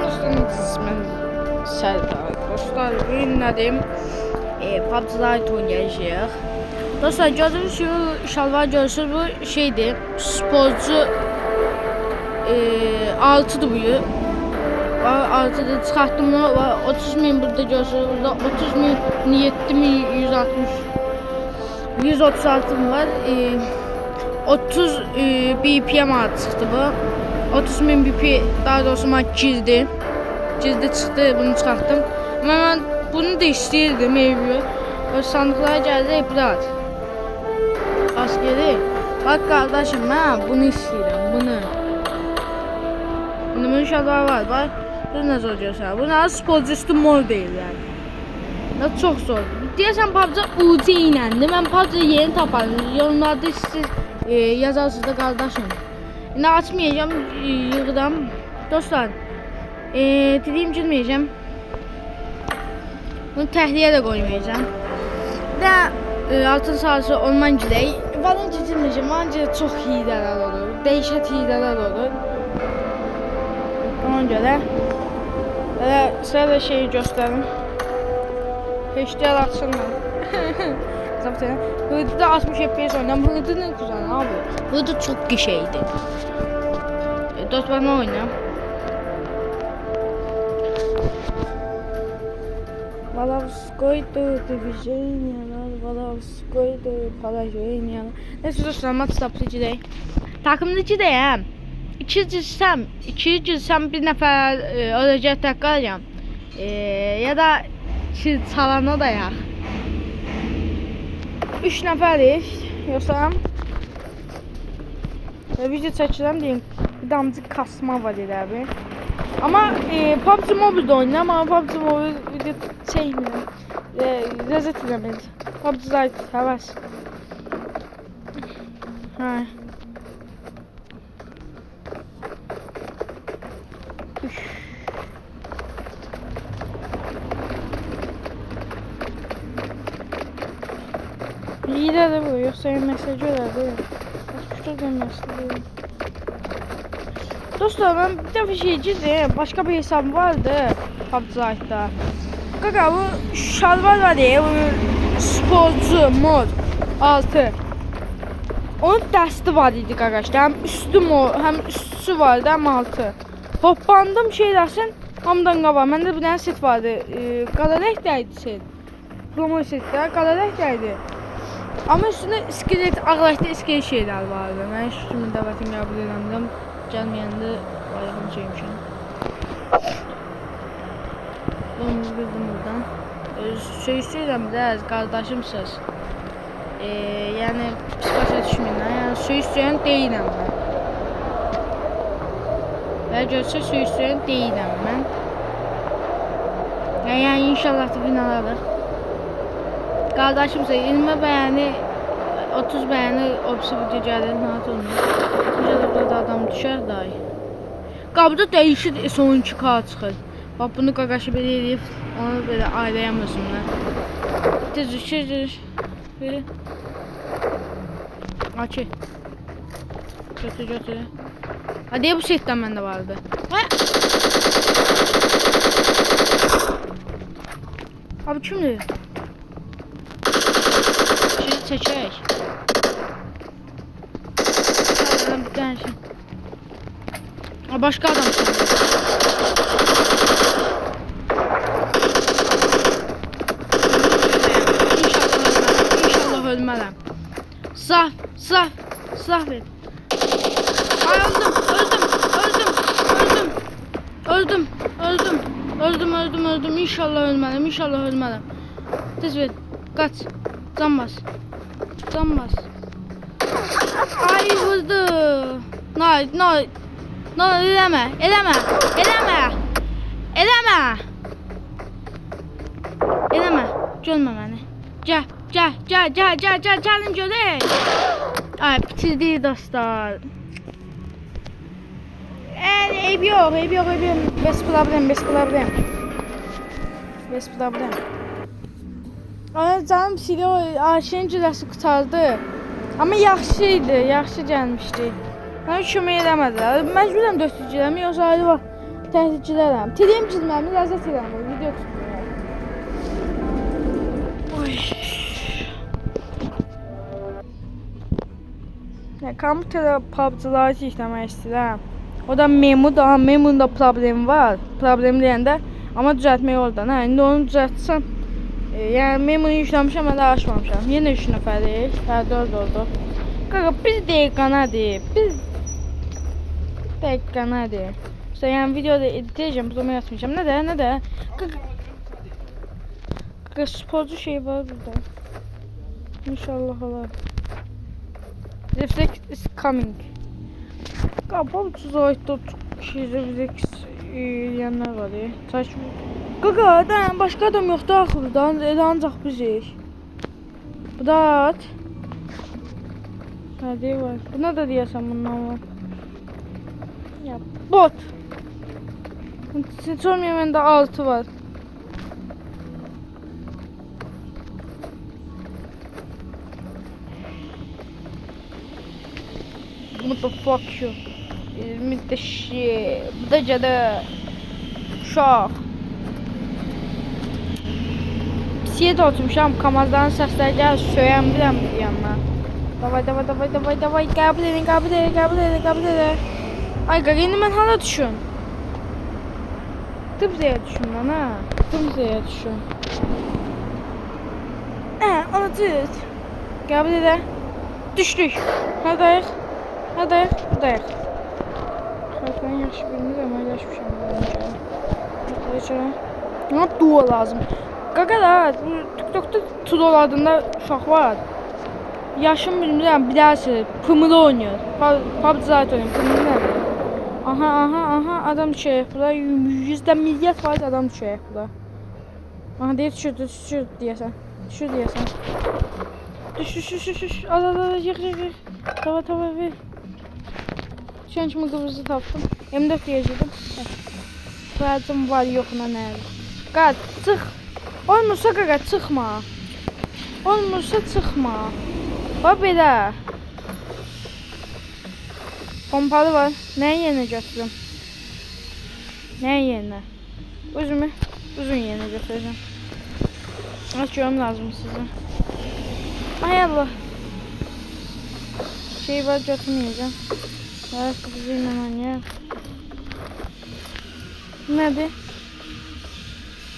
dostlarım, ismim Serdar. Dostlar, bugün nədim? PUBG Lite oynayacağıq. Dostlar, gördüğünüz şu şalvar görürsünüz, bu şeydir, sporcu 6'dır bu. 6'da çıxartdım bunu, 30.000 burada görürsünüz, burada 30.000, 7.160, 136 var. 30 BPM çıktı bu. 30.000 BP daha doğrusu ben girdi çıktı, bunu çıkarttım. Ama ben bunu da istəyirdim evli. O sandıklara geldi bırak. Askeri. Bak kardeşim, ben bunu istəyirəm, bunu. Bunun şalvar var, bak. Bu ne zor görsən. Bu nə sporcusu mor deyirlər. Ne çok zor. Deyəsən PUBG UC iləndir. Mən PUBG yeni taparım. Yorumlarda siz yazarsınız da kardeşim. Ne açmayacağım, yığıram. Dostlar, dediğim girmeyeceğim. Bunu təhliyə də qoymayacağım. Və altın sarısı olman girək. Falan girmeyeceğim, ancaq çox hilələr olur. Dəhşət hilələr olur. Ona görə sizə də şeyi göstərim. HDR açılmır. Zaten burada 60 FPS oynayan, burada ne güzel abi. Burada çok gişeydi. Dostlar, ne oynayayım? Valawskoydu divizyonalar, Valawskoydu parajoynalar. Neyse dostlar, maç tapıcıdayım. Takımlıcıdayım. İki girsem bir nefer olacak takarım. Ya da çalana da ya. 3 nəfərik, yoxsa video çəkirəm deyim, bir damcıq kasma var elə bir. Amma PUBG Mobile oynayıram, amma PUBG Mobile video çəkmirəm. Ləzzət eləmir. PUBG Lite, həvəs. Hə. İyi de bu, yoksa mesaj öyle. Başka bir mesaj. Dostlar, ben bir defa şey çizdim. Başka bir hesabım vardı PUBG Lite'da. Kaka, bu şalvar var ya, bu sporcu mod 6. Onun dəsti var idi arkadaşlar. Hem üstü mod, hem üstü vardı, hem altı. Hoppandım şey dersin, hamdan qabaq. Məndə bir dənə set vardı. Qara rəngdəydi set. Promo setlər qara rəngdəydi. Ama üstünde iskelet, ağlaşta iskelet şeyler vardı. Ben şu şimdi davetimi kabul edemem. Gelmeyende ayağımı çekmişim. Bunu bildim buradan. Şey istəyirəm də, qardaşımsınız. Yəni psixolojiya düşməyin. Yəni su istəyən deyiləm mən. Və görsə su istəyən deyiləm mən. Yəni inşallah da final alır. Kardeşimse 20 beğeni, 30 beğeni opsi video gelir, rahat olmuyor. Burada adam düşer dahi. Qabıda değişir, son 2K çıxır. Bak bunu qaqaşı belə eləyib, onu belə aylayamıyorsunlar. Düz. Böyle. Açı. Götür. Hadi bu setdən məndə vardı. Abi kimdir? Çekək. Bir tane şey. Başka adam sanırım. İnşallah ölmələm. Silah ver. Ay, öldüm. İnşallah ölmələm. Tez ver. Kaç. Can bas. Ay, vurdu. No, eləmə. Görmə məni. Gəl, gəlin görək. Ay, bitirdik dostlar. Eyb yox. Bez problem. Ay, canım silo, Ayşənin cürəsi qutardı. Amma yaxşı gəlmişdi. Mən kömək eləmədilər. Məcburəm 400 girəm, yoxsa ayrı var. Təhlükələrəm. Telem çizməmi ləzzət edirəm. Video tutmuram. Oy. Ya kompüterdə PUBG-ları yükləmək istəyirəm. O da Memo'da problem var. Problem deyəndə amma düzəltmək oradan. Hə, indi onu düzəltsəm. Yəni Memo'nu yükləmişəm, mən də açmamışam. Yenə 3 nəfərik. Hə, 4 oldu. Qaqa, bir dəqiqə nədir? Bir dəqiqə nədir? İşte yəni videoda edit edəcəm, bunu yazmayacağım. Nədir? Qaqa, sporcu şey var burada. İnşallah olar. Reflect is coming. Qaqa, bu zaytda reflect yanlar var ya. Saçma. Qaqa, başqa adam yoxdur axırda. Elə ancaq bizik. Bu da at. Hadi var. Buna da deyəsən bundan var. Ya bot. Sormayayım, məndə 6 var. What the fuck you? Mit the shit. Bu da cadı. Uşaq. Pisiyə də oturmuşam. Kamazların səsləri gəlir. Söyəm biləm bir yanına. Davay. Qəbul edin. Ay qaqa, indi mən hala düşün. Tıbzəyə düşün lan ha. Tıbzəyə düşün. Ana tüt. Qəbul edə. Düşdük. Hadayıq. Budayıq. Xalqdan yaxşı bilmirəm, əyləşmişəm. Nə dua lazım. Qaqa da, TikTok'da Tudol adında uşaq var. Yaşım bilmirəm, bilərsin. Pımılı oynayır. PUBG zayt oynayır. Pımılı nədir? Aha, adam düşəcək burada. 100 milyar faiz adam düşəcək burada. Aha, deyir, düşür deyəsən. Düş. Az, yıx. Tava, ver. Şu an kimi qıvrızı tapdım. M4 deyəcəkdim. Vədim var, yoxuna nədir? Qaqa, çıx. Olmursa qaqa, çıxma. Bax belə. Pompalı var. Nəyin yerinə götürüm? Uzun yerinə götürəcəm. Açıyorum lazım sizə. Ay Allah. Şey var, götürməyəcəm. Ayakkabısı ilə oynayaq. Nədir?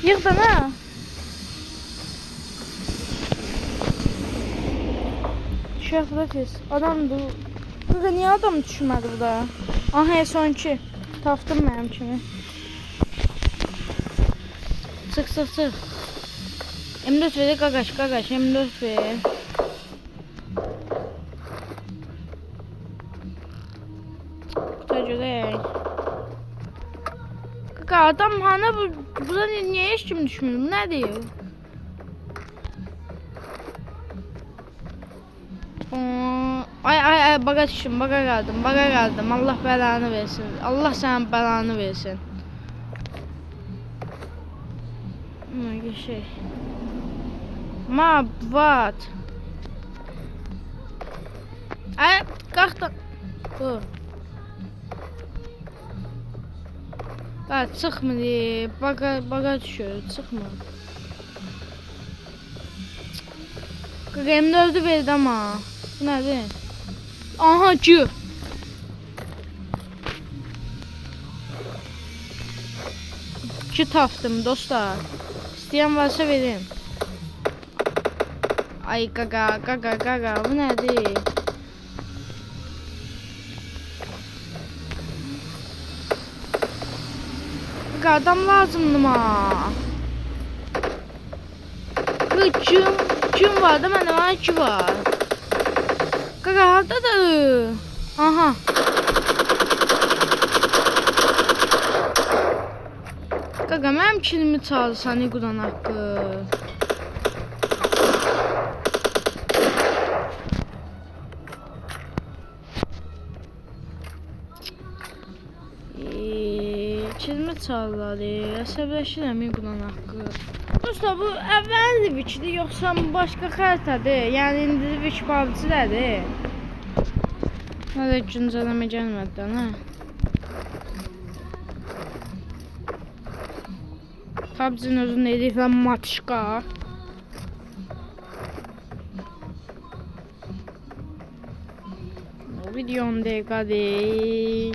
Yığdan ha. Düşək burada tez. Adamdır. Qaqa, niyə adam düşmədi burada? Aha, son2. Tapdım mənim kimi. Çıx. M4 ver qaqaş, M4 ver. Quta görək. Qaqa, adam hana burada niyə heç kim düşmür? Bu nədir? Ay, baga düşdüm, baga qaldım. Allah bəlanı versin. Allah sənin bəlanı versin. Şey. What? Ay, qalxdım. Dur. Çıxmır, baga düşür, çıxmır. Qaqa, M4'ü verdi ama. Bu nədir? Aha, ki. Ki tapdım dostlar. İstəyən varsa verin. Ay qaqa, bu nədir? Qaqa, adam lazımdır ma. Kim var da məndə var, 2 var. Qaqa, hardadır? Aha. Qaqa, mənim kilimi çalsan, Quran haqqı. Kilimi çalırlar, əsəbləşirəm, Quran haqqı. Dostlar, bu əvvəl Livikdir, yoxsa başqa xəritədir? Yəni, indi Livik PUBG-dədir. Hələ güncələmə gəlmədən, hə? PUBG'nin özünü ediklə matışqa. Videonun dəqiqədir.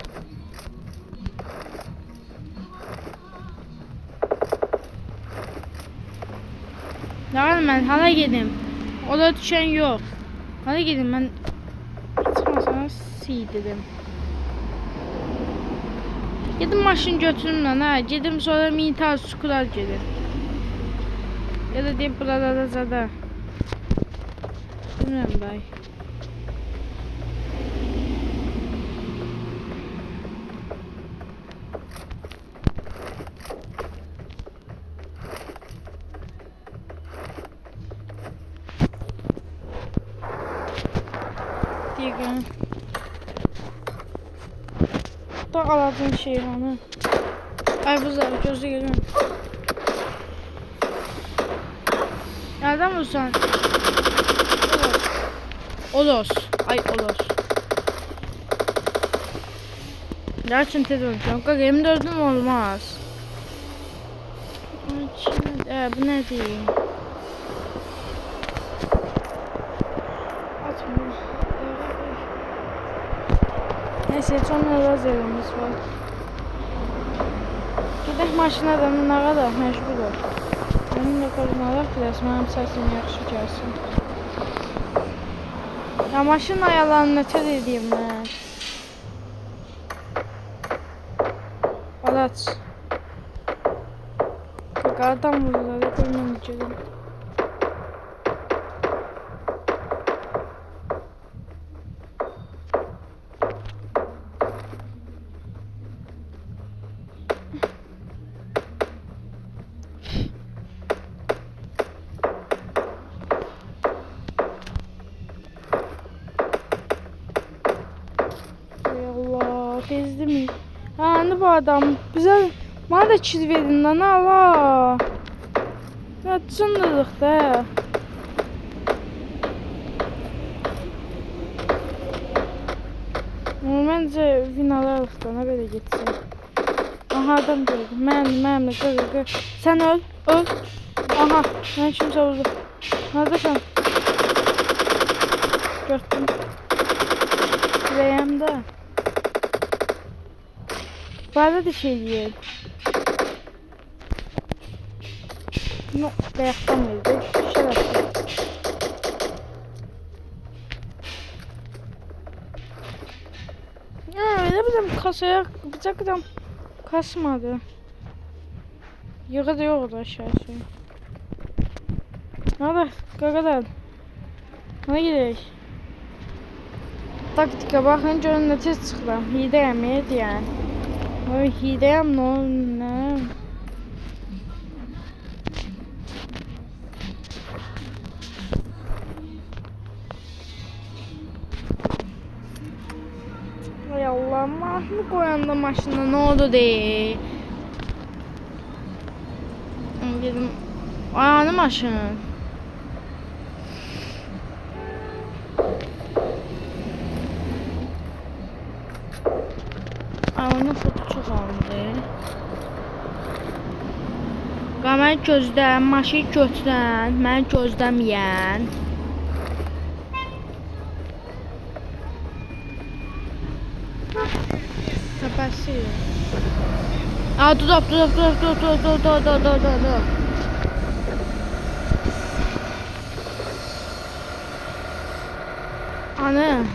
Lan ben hala gedim. Ola düşen yok. Hala gedim ben. Çıkmasana dedim. Gedim maşın götürüm lan ha. Gedim sonra militar skular gelir. Ya da deyip buralarda zada. Bilmiyorum bay. Diyelim. Da aladığın şey hanı. Ay bu zaten gözü geliyor. Nereden bulsan? Olos. Ay olos. Gerçekten tez olacağım. Kanka M4'üm olmaz. Bu ne diyeyim? Atma. Neyse sonra lazerimiz var. Gidelim maşına da ne kadar mecbur ol. Benim de korunalar biraz benim sesim yaxşı gəlsin. Ya maşın ayarlarını nətər edeyim mən? Alaç. Qaqadan vururlar, görməm gedim. Bezdi mi? Ha ne bu adam? Bize bana da çiz verin lan Allah. Ya çındırdık da. Bence vinalar da ne böyle gitsin. Aha adam gördüm. Mənim de sen öl. Aha ben kimse vurdu. Neredesin? Gördüm. Yüreğimde. Bana da şey yiyelim. No, ayakta mıydı? Şurası. Ya öyle bizim kasaya bıçak adam kasmadı. Yıkı da yok aşağısı. Hadi kakadan. Hadi gidelim. Taktika bakın görün ne tez çıktı. Hide yemeği yani. Ay hideyim ne? Ay Allah mahmut koyanda maşında ne oldu de? Dedim ayağını maşın. Ayağını foto çok aldı. Qamer gözdən, maşın götürən, mən gözləməyən. Səbəsi. Aa, dur.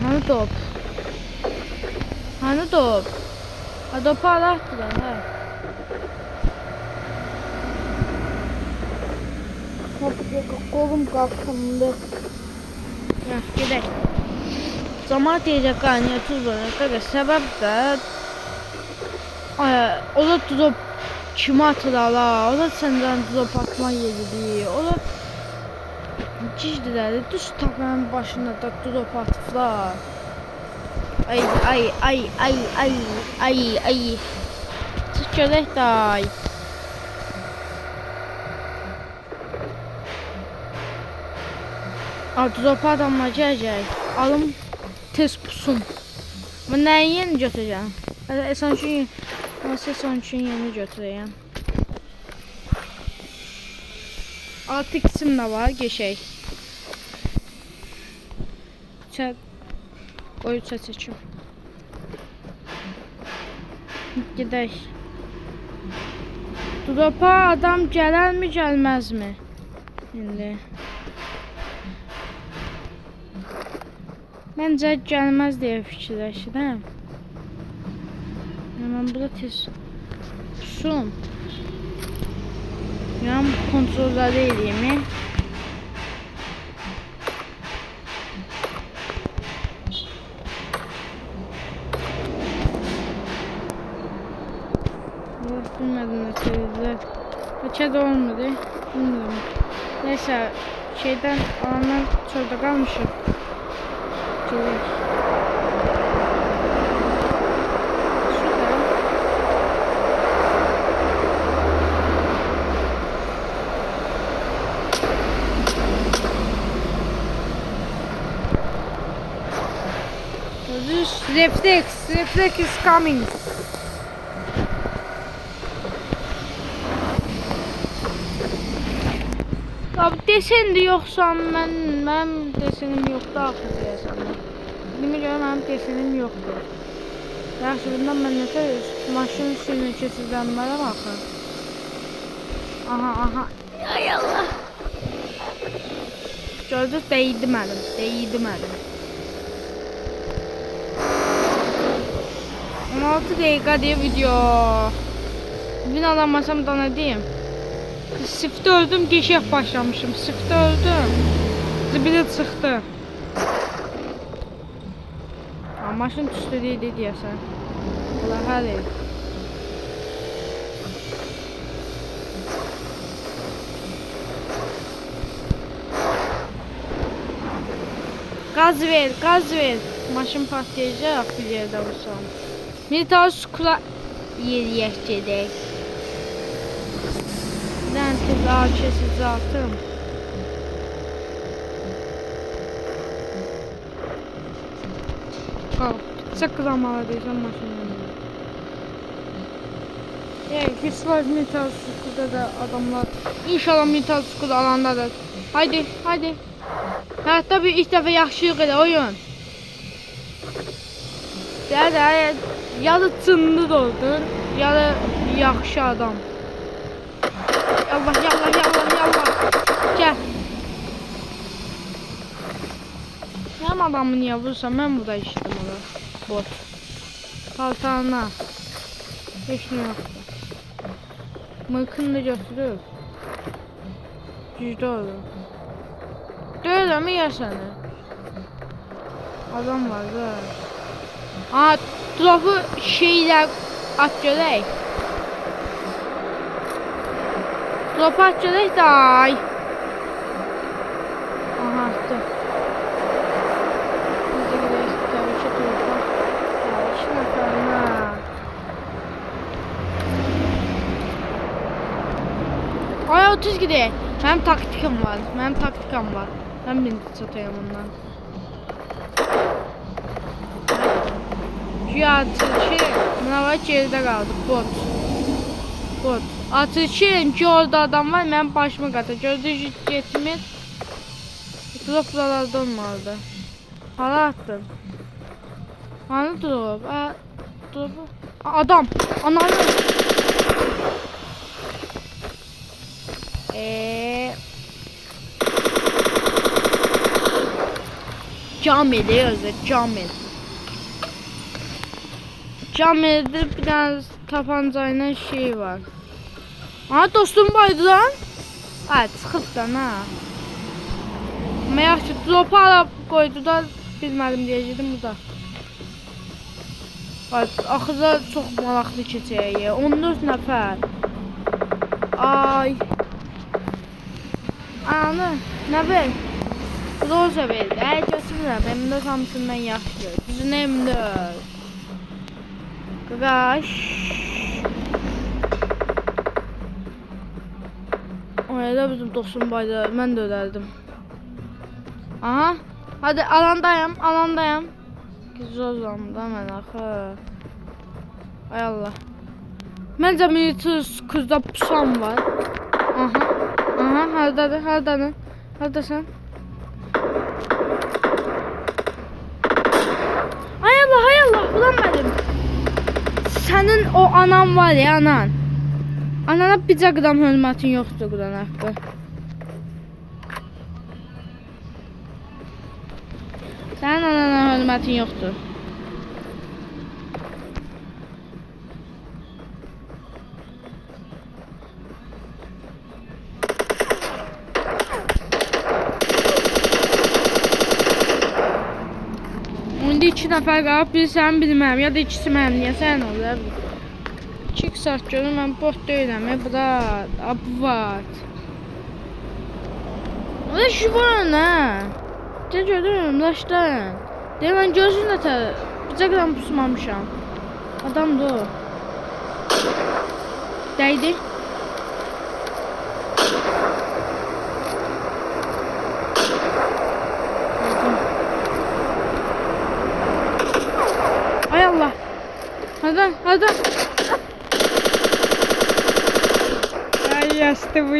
Hani top? Hani top? Ha topu alattılar ha. Kolum kalkındı. Ya gidelim. Zaman diyecek kaynıyor tuz var. Sebep de o da tutup kime atılar. O da senden tutup atma yedi. O da cicdiler. Düz tabanın başında da tutup atıflar. Ay. Çık görək day. Tutup adamlar gələcək. Alım tez pusun. Ben nəyi yeni götüreceğim? Son üçün yeni götüreyim. 6 kısım da var. Geçək. Qoy seçim. Gedək. Drop'a adam gələrmi, gəlməzmi? İndi. Məncə gəlməz deyə fikirləşirəm. Mən burada tez pusum. Yəni kontrolları eləyim. Bilmədim nə söylədilər. Bəlkə də olmadı. Bilmirəm. Neysə, şeydən alandan çöldə qalmışım. Gedək. Reflex is coming. Abi desen de yoksa ben desenim yoktu axı deyəsən. Demə görə mənim desenim yoxdur. Yaxşı, bundan mən nətə maşın üstünə keçirlənmərəm axı. Aha. Ay Allah. Gördünüz, dəydi mənim. 16 dəqiqədir video. Bugün alamasam da nə deyim? Sıfırda öldüm, geçək başlamışım. Sıfırda öldüm. Zibili çıxdı. Maşın düşdü deyəsən. Allah hər el. Gaz ver. Maşın patlayacaq bir yerdə vursam. Militar skula yeriyək gedək. Ben tez ağaçsız attım. Çok zamanladıysan maşınla. Pis var Metal Skull'da da adamlar. İnşallah Metal Skull alandadır. Haydi. Hatta bir ilk defa yaxşıyıq elə oyun. Ya da çınlı doldur, ya da yaxşı adam. Yallah. Gel. Yan adamı niye vursam ben burada işledim onu. Bot. Paltarına. Hiç ne yoktu. Mırkını da götürür. Cüzde olur. Dövdü mü ya seni? Adam var da. Aa, drop'u şeyler at görək. Drop'u at görək də ay. Aha, attı. Biz de gideyiz tabii ki drop'a. Ya, işin atarına. Ay, 30 gidək. Mənim taktikam var. Ben beni satayım ondan. Şu atışı, buna var geride kaldı. Bot. Atışı ki orada adam var, ben başıma qata. Gördüğünüz getmir. Drop buralarda olmalıdır. Hala attım. Hani drop? Drop. Adam. Ananı. Camel yazıyor, Camel. Camel'de bir tane tapancayla şey var. Aha, dostum baydı lan. Evet, sıxıbdan ha. Ama yaxşı, drop'u alıb qoydu da bilmədim deyəcəkdim bu da. Evet, axıda çox maraqlı keçək. 14 nəfər. Ay. Anı, nə ver? Roza verdi. Götürürəm. M4 hamısından yaxşı. Düzün M4. Qaqaş. Orada bizim dostum baydı. Mən də ölərdim. Aha. Hadi alandayım. Gizozam da mən axı. Ay Allah. Məncə militar kızda pusam var. Aha. Aha, hardadır, hardadır. Hardasan? Ay Allah, ay Allah, ulan benim. Senin o anan var ya, anan. Anana bir qram hörmətin yoxdur Quran haqqı. Sənin anana hörmətin yoxdur. İndi 2 nəfər qalıb, biri sən, biri mənim, ya da ikisi mənim, niyə sən olur? 2 saat görüm, mən bot deyiləm, brat, abvat. O da şu var nə? Gəl görürüm, daşdan. Deyəm, mən gözün nətər, bizə qram pusmamışam. Adamdır o. Dəydi. Ay Allah. Hadi, hadi. Ay yastı bu.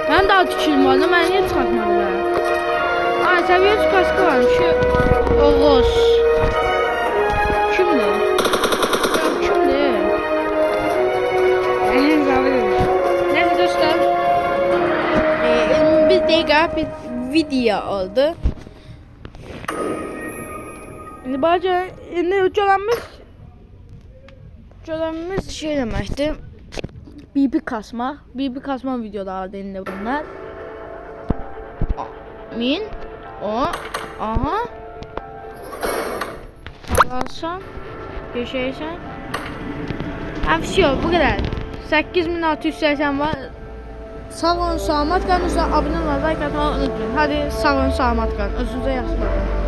Ben daha tükürüm vardı, ben niye çıkartmadılar? Ay seviye kaskı varmış. Şu Oğuz. Kimdi? Ya kimdi? Neyse dostlar. Bir dakika bir video oldu. Şimdi bence uçalarımız şey demekti. BB kasma videoları indi bunlar. Min o aha alsan geçeysen afişiyor bu kadar 8680 var. Sağ olun, salamat qalın. Abunə olmayı, like atmayı unutmayın. Hadi sağ olun, salamat qalın. Özünüzə yaxşı baxın.